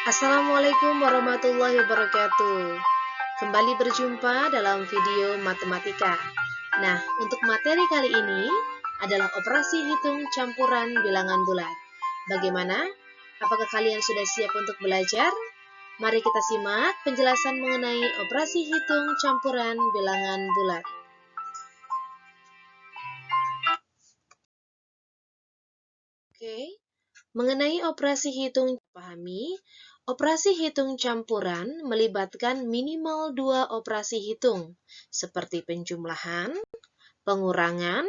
Assalamualaikum warahmatullahi wabarakatuh. Kembali berjumpa dalam video matematika. Nah, untuk materi kali ini adalah operasi hitung campuran bilangan bulat. Bagaimana? Apakah kalian sudah siap untuk belajar? Mari kita simak penjelasan mengenai operasi hitung campuran bilangan bulat. Oke, mengenai operasi hitung, pahami, operasi hitung campuran melibatkan minimal 2 operasi hitung, seperti penjumlahan, pengurangan,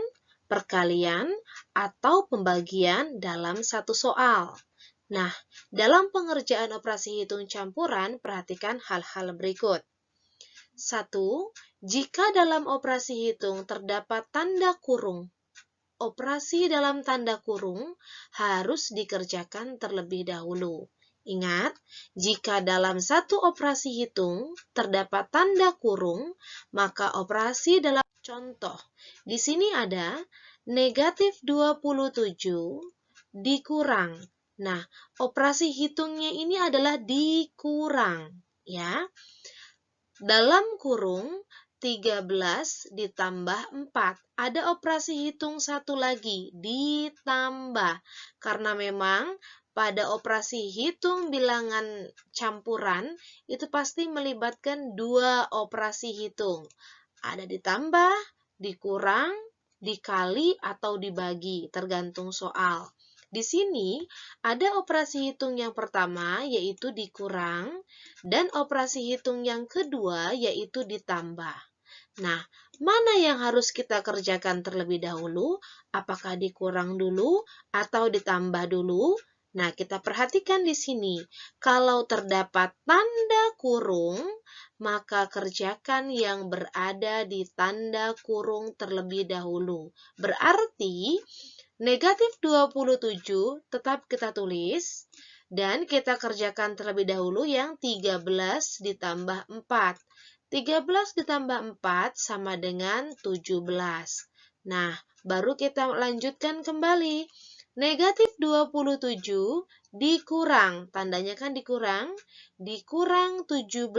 perkalian, atau pembagian dalam satu soal. Nah, dalam pengerjaan operasi hitung campuran, perhatikan hal-hal berikut. 1. Jika dalam operasi hitung terdapat tanda kurung, operasi dalam tanda kurung harus dikerjakan terlebih dahulu. Ingat, jika dalam satu operasi hitung terdapat tanda kurung, maka operasi dalam contoh. Di sini ada negatif 27 dikurang. Nah, operasi hitungnya ini adalah dikurang, ya. Dalam kurung 13 ditambah 4. Ada operasi hitung satu lagi, ditambah. Karena memang pada operasi hitung bilangan campuran, itu pasti melibatkan 2 operasi hitung. Ada ditambah, dikurang, dikali, atau dibagi, tergantung soal. Di sini ada operasi hitung yang pertama, yaitu dikurang, dan operasi hitung yang kedua, yaitu ditambah. Nah, mana yang harus kita kerjakan terlebih dahulu? Apakah dikurang dulu atau ditambah dulu? Nah, kita perhatikan di sini. Kalau terdapat tanda kurung, maka kerjakan yang berada di tanda kurung terlebih dahulu. Berarti, negatif 27 tetap kita tulis, dan kita kerjakan terlebih dahulu yang 13 ditambah 4. 13 ditambah 4 sama dengan 17. Nah, baru kita lanjutkan kembali. Negatif 27 dikurang, tandanya kan dikurang, dikurang 17.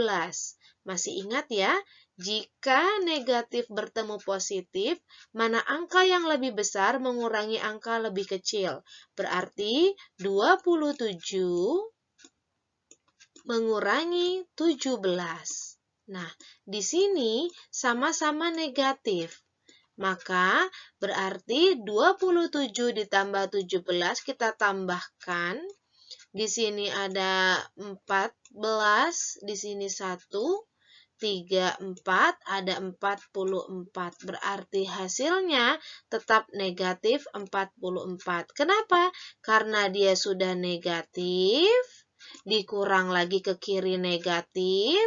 Masih ingat ya, jika negatif bertemu positif, mana angka yang lebih besar mengurangi angka lebih kecil. Berarti 27 mengurangi 17. Nah, di sini sama-sama negatif. Maka berarti 27 ditambah 17 kita tambahkan. Di sini ada 14, di sini 1, 3, 4, ada 44. Berarti hasilnya tetap negatif 44. Kenapa? Karena dia sudah negatif, dikurang lagi ke kiri negatif,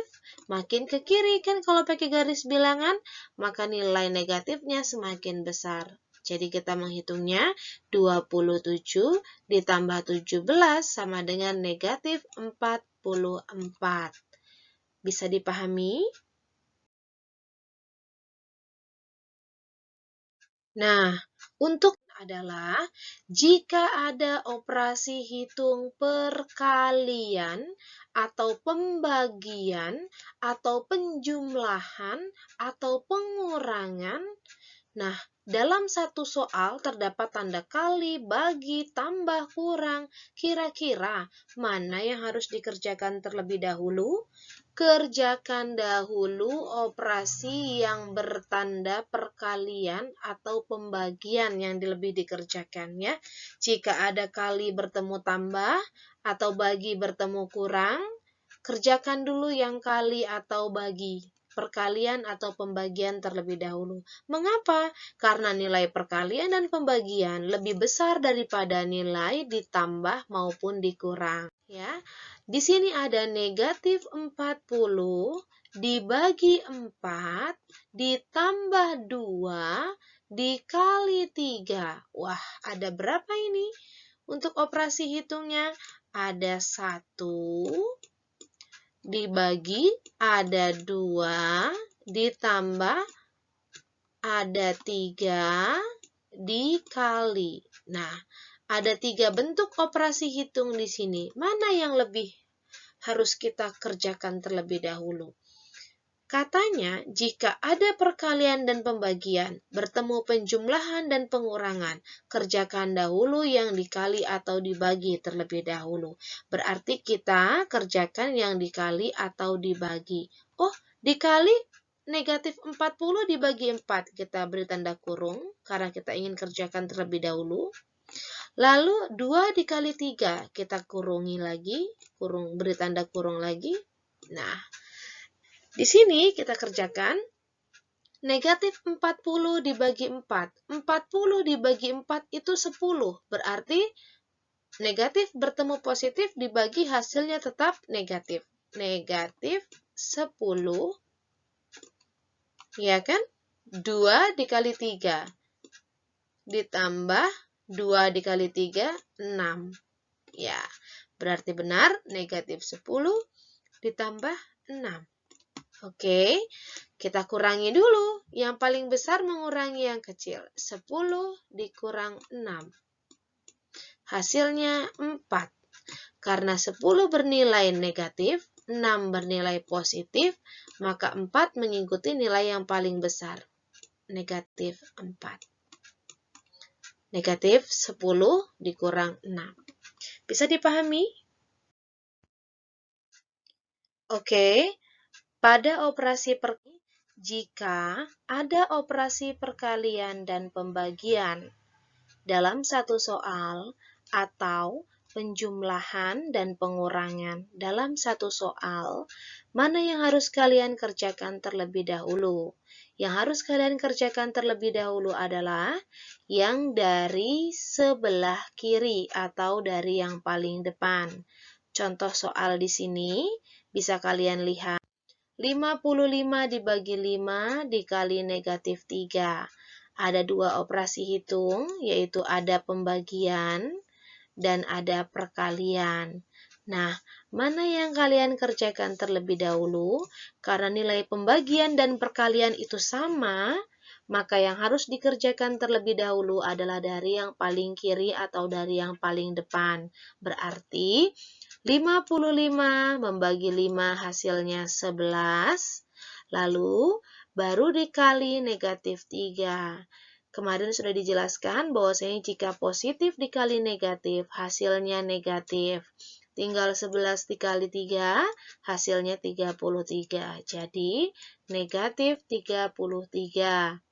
makin ke kiri kan kalau pakai garis bilangan, maka nilai negatifnya semakin besar. Jadi kita menghitungnya 27 ditambah 17 sama dengan negatif 44. Bisa dipahami? Nah, untuk adalah jika ada operasi hitung perkalian atau pembagian atau penjumlahan atau pengurangan. Nah, dalam satu soal terdapat tanda kali, bagi, tambah, kurang. Kira-kira mana yang harus dikerjakan terlebih dahulu? Kerjakan dahulu operasi yang bertanda perkalian atau pembagian yang lebih dikerjakan ya. Jika ada kali bertemu tambah atau bagi bertemu kurang, kerjakan dulu yang kali atau bagi, perkalian atau pembagian terlebih dahulu. Mengapa? Karena nilai perkalian dan pembagian lebih besar daripada nilai ditambah maupun dikurang. Ya, di sini ada negatif 40 dibagi 4 ditambah 2 dikali 3. Wah, ada berapa ini? Untuk operasi hitungnya ada 1 dibagi, ada 2 ditambah, ada 3 dikali. Nah, ada 3 bentuk operasi hitung di sini. Mana yang lebih harus kita kerjakan terlebih dahulu? Katanya, jika ada perkalian dan pembagian, bertemu penjumlahan dan pengurangan, kerjakan dahulu yang dikali atau dibagi terlebih dahulu. Berarti kita kerjakan yang dikali atau dibagi. Oh, dikali negatif 40 dibagi 4. Kita beri tanda kurung, karena kita ingin kerjakan terlebih dahulu. Lalu 2 dikali 3, kita kurungi lagi, beri tanda kurung lagi. Nah, di sini kita kerjakan negatif 40 dibagi 4. 40 dibagi 4 itu 10. Berarti negatif bertemu positif dibagi hasilnya tetap negatif. Negatif 10. Ya kan? 2 dikali 3. Ditambah 2 dikali 3, 6. Ya, berarti benar negatif 10 ditambah 6. Oke, kita kurangi dulu. Yang paling besar mengurangi yang kecil. 10 dikurang 6. Hasilnya 4. Karena 10 bernilai negatif, 6 bernilai positif, maka 4 mengikuti nilai yang paling besar. Negatif 4. Negatif 10 dikurang 6. Bisa dipahami? Oke. Pada operasi jika ada operasi perkalian dan pembagian dalam satu soal atau penjumlahan dan pengurangan dalam satu soal, mana yang harus kalian kerjakan terlebih dahulu? Yang harus kalian kerjakan terlebih dahulu adalah yang dari sebelah kiri atau dari yang paling depan. Contoh soal di sini bisa kalian lihat. 55 dibagi 5 dikali negatif 3. Ada 2 operasi hitung, yaitu ada pembagian dan ada perkalian. Nah, mana yang kalian kerjakan terlebih dahulu? Karena nilai pembagian dan perkalian itu sama, maka yang harus dikerjakan terlebih dahulu adalah dari yang paling kiri atau dari yang paling depan. Berarti 55 membagi 5 hasilnya 11, lalu baru dikali negatif 3. Kemarin sudah dijelaskan bahwasanya jika positif dikali negatif, hasilnya negatif. Tinggal 11 dikali 3, hasilnya 33. Jadi, negatif 33.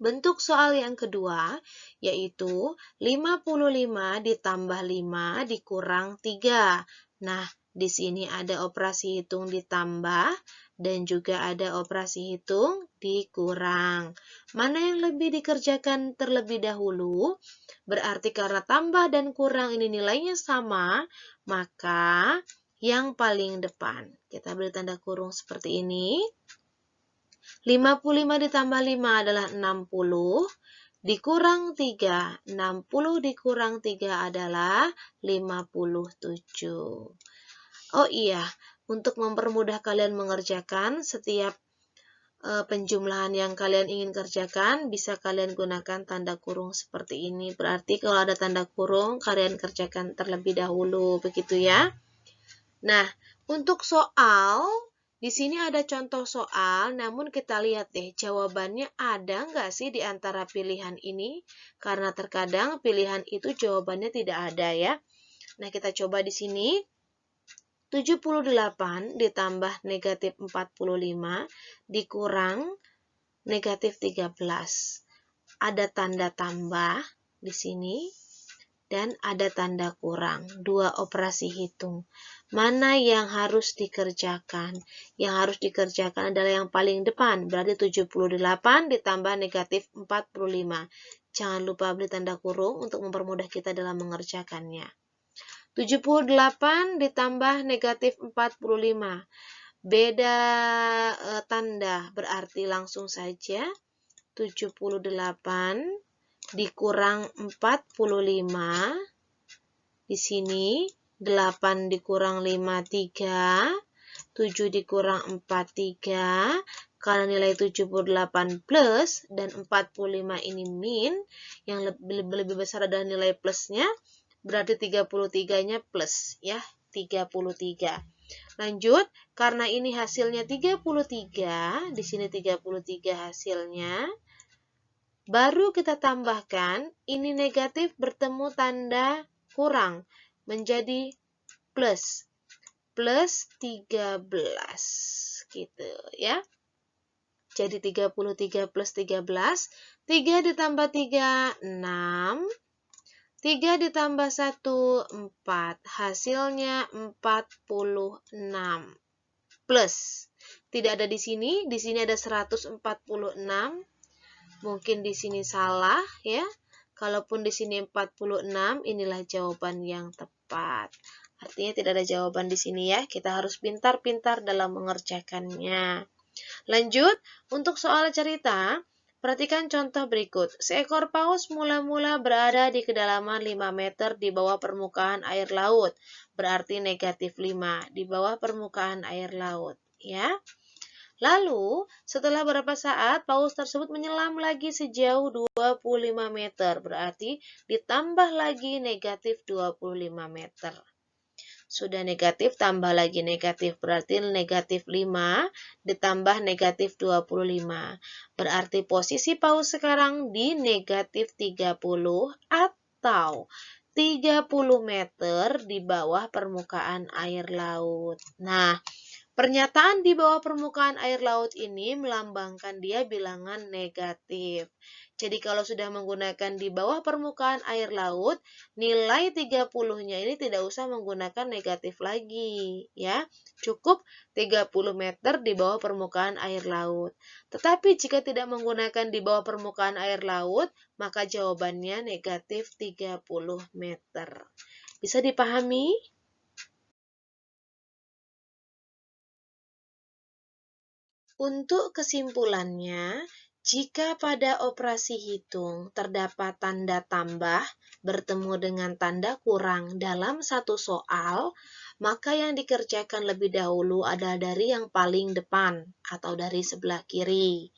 Bentuk soal yang kedua, yaitu 55 ditambah 5 dikurang 3. Nah, di sini ada operasi hitung ditambah dan juga ada operasi hitung dikurang. Mana yang lebih dikerjakan terlebih dahulu? Berarti karena tambah dan kurang ini nilainya sama, maka yang paling depan. Kita beri tanda kurung seperti ini. 55 ditambah 5 adalah 60, dikurang 3. 60 dikurang 3 adalah 57. Oh iya, untuk mempermudah kalian mengerjakan setiap penjumlahan yang kalian ingin kerjakan, bisa kalian gunakan tanda kurung seperti ini. Berarti kalau ada tanda kurung, kalian kerjakan terlebih dahulu, begitu ya. Nah, untuk soal, di sini ada contoh soal, namun kita lihat deh jawabannya ada nggak sih di antara pilihan ini? Karena terkadang pilihan itu jawabannya tidak ada ya. Nah, kita coba di sini. 78 ditambah negatif 45 dikurang negatif 13. Ada tanda tambah di sini dan ada tanda kurang. 2 operasi hitung. Mana yang harus dikerjakan? Yang harus dikerjakan adalah yang paling depan. Berarti 78 ditambah negatif 45. Jangan lupa beri tanda kurung untuk mempermudah kita dalam mengerjakannya. 78 ditambah negatif 45. Beda tanda, berarti langsung saja 78 dikurang 45. Di sini 8 dikurang 5, 3. 7 dikurang 4, 3. Karena nilai 78 plus dan 45 ini min, yang lebih besar adalah nilai plusnya, berarti 33-nya plus ya, 33. Lanjut, karena ini hasilnya 33, di sini 33 hasilnya, baru kita tambahkan, ini negatif bertemu tanda kurang, menjadi plus. Plus 13, gitu ya. Jadi 33 plus 13, 3 ditambah 3, 6. 3 ditambah 1, 4. Hasilnya 46. Plus. Tidak ada di sini ada 146. Mungkin di sini salah ya. Kalaupun di sini 46, inilah jawaban yang tepat. Artinya tidak ada jawaban di sini ya. Kita harus pintar-pintar dalam mengerjakannya. Lanjut, untuk soal cerita, perhatikan contoh berikut. Seekor paus mula-mula berada di kedalaman 5 meter di bawah permukaan air laut. Berarti negatif 5 di bawah permukaan air laut. Ya. Lalu, setelah beberapa saat, paus tersebut menyelam lagi sejauh 25 meter. Berarti ditambah lagi negatif 25 meter. Sudah negatif, tambah lagi negatif. Berarti negatif 5 ditambah negatif 25. Berarti posisi paus sekarang di negatif 30 atau 30 meter di bawah permukaan air laut. Nah, pernyataan di bawah permukaan air laut ini melambangkan dia bilangan negatif. Jadi kalau sudah menggunakan di bawah permukaan air laut, nilai 30-nya ini tidak usah menggunakan negatif lagi, ya. Cukup 30 meter di bawah permukaan air laut. Tetapi jika tidak menggunakan di bawah permukaan air laut, maka jawabannya negatif 30 meter. Bisa dipahami? Untuk kesimpulannya, jika pada operasi hitung terdapat tanda tambah bertemu dengan tanda kurang dalam satu soal, maka yang dikerjakan lebih dahulu adalah dari yang paling depan atau dari sebelah kiri.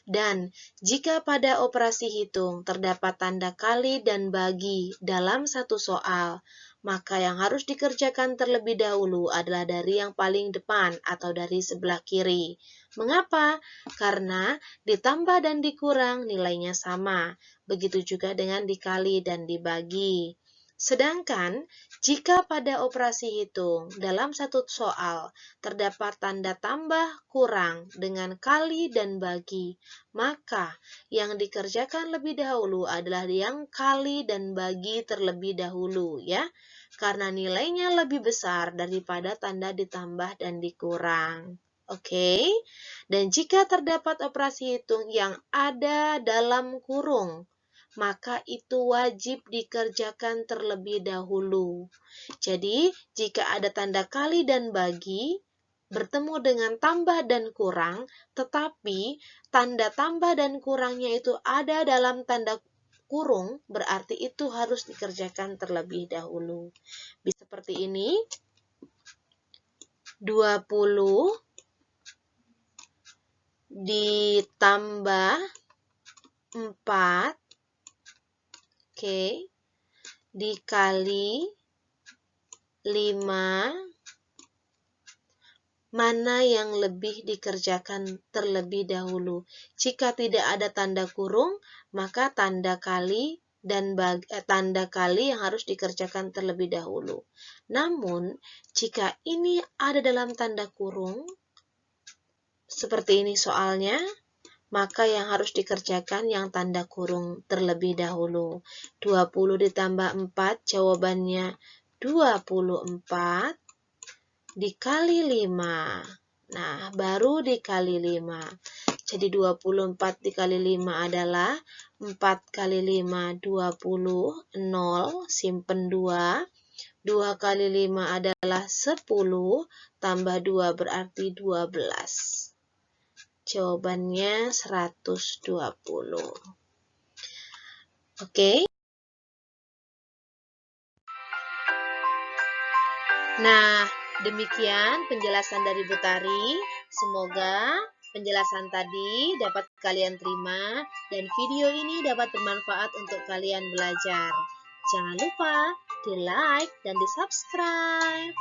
Dan jika pada operasi hitung terdapat tanda kali dan bagi dalam satu soal, maka yang harus dikerjakan terlebih dahulu adalah dari yang paling depan atau dari sebelah kiri. Mengapa? Karena ditambah dan dikurang nilainya sama. Begitu juga dengan dikali dan dibagi. Sedangkan jika pada operasi hitung dalam satu soal terdapat tanda tambah kurang dengan kali dan bagi, maka yang dikerjakan lebih dahulu adalah yang kali dan bagi terlebih dahulu ya. Karena nilainya lebih besar daripada tanda ditambah dan dikurang. Oke. Dan jika terdapat operasi hitung yang ada dalam kurung, maka itu wajib dikerjakan terlebih dahulu. Jadi, jika ada tanda kali dan bagi, bertemu dengan tambah dan kurang, tetapi tanda tambah dan kurangnya itu ada dalam tanda kurung, berarti itu harus dikerjakan terlebih dahulu. Bisa seperti ini, 20 ditambah 4, oke, dikali 5, mana yang lebih dikerjakan terlebih dahulu? Jika tidak ada tanda kurung, maka tanda kali dan tanda kali yang harus dikerjakan terlebih dahulu. Namun, jika ini ada dalam tanda kurung, seperti ini soalnya, maka yang harus dikerjakan yang tanda kurung terlebih dahulu. 20 ditambah 4, jawabannya 24 dikali 5. Nah, baru dikali 5. Jadi 24 dikali 5 adalah 4 kali 5, 20, 0, simpen 2. 2 kali 5 adalah 10, tambah 2 berarti 12. Jawabannya 120. Oke. Nah, demikian penjelasan dari Bu Tari. Semoga penjelasan tadi dapat kalian terima dan video ini dapat bermanfaat untuk kalian belajar. Jangan lupa di like dan di subscribe.